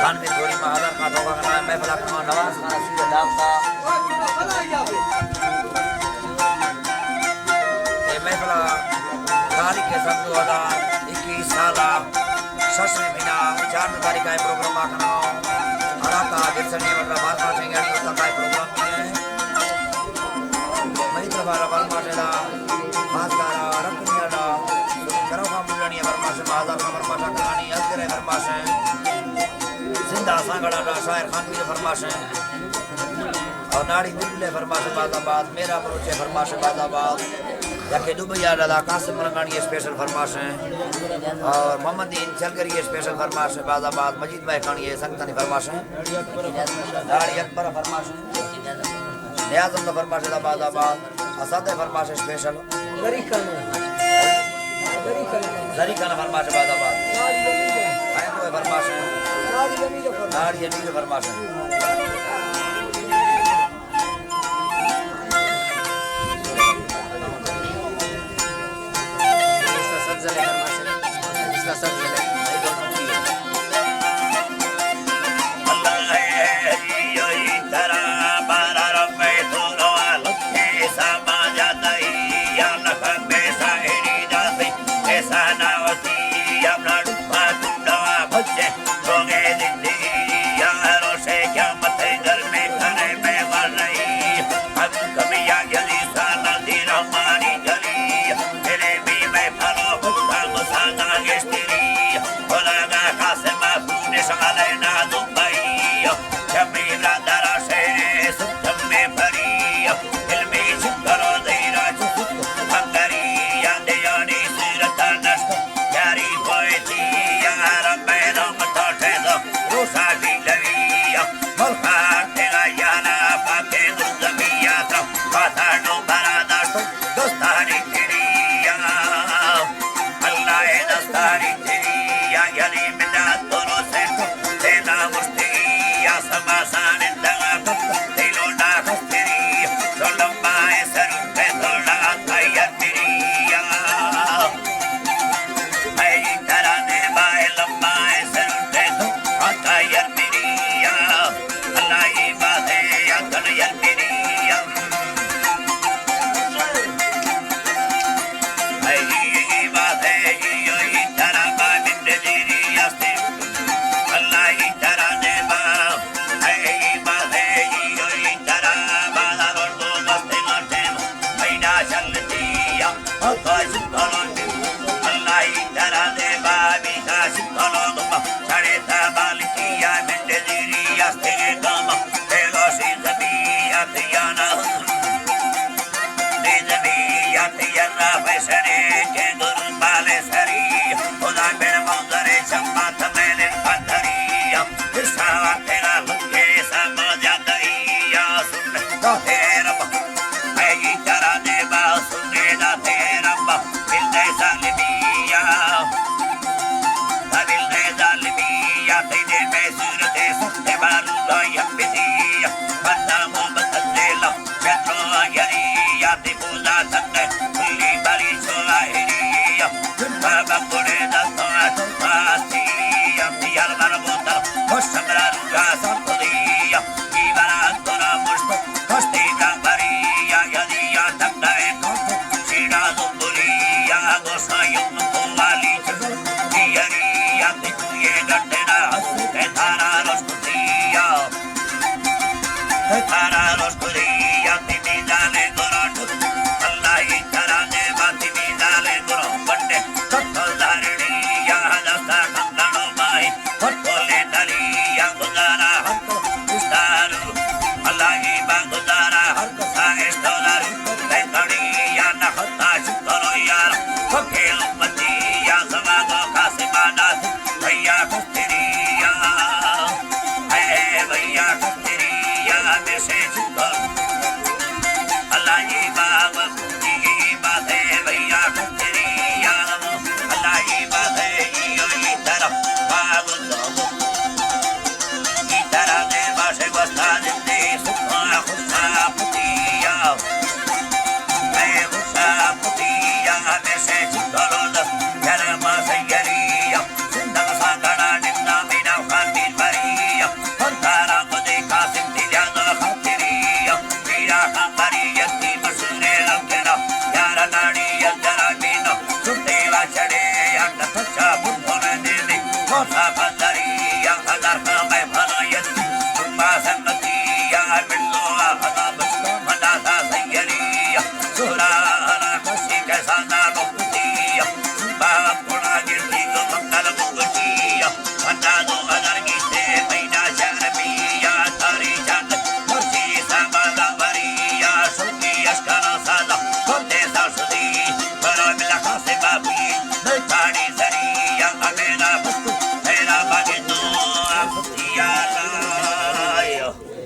खानवीर गोरी महादर का धोखा करना है महफिल का नवाज खान सीधे दावता ये महफिल तारीख के सब 2021 साल 6वें महीना 4 तारीख का प्रोग्राम आखना हराता गिरसनी वगैरह भारत सिंगानी होता का प्रोग्राम है महिंद्र बारा वर्मा दा खासकारा रखनिया दा करो का मुलानी वर्मा से महादर का वर्मा कहानी अजगर वर्मा से जिंदा सांगड़ा दा शायर खानवीर वर्मा से और नाड़ी दिले वर्मा से बादाबाद मेरा प्रोचे वर्मा से बादाबाद जाके दुबैया दादा कासिम रंगानी स्पेशल फरमाश है और मोहम्मद दीन चलगरी स्पेशल फरमाश है बादाबाद मजीद भाई खानी संगतनी फरमाश है दाड़ी अकबर फरमाश है नियाज़म का फरमाश है बादाबाद असद फरमाश स्पेशल जरी खाना फरमाश है बादाबाद आयतो फरमाश है दाड़ी अमीर फरमाश है What?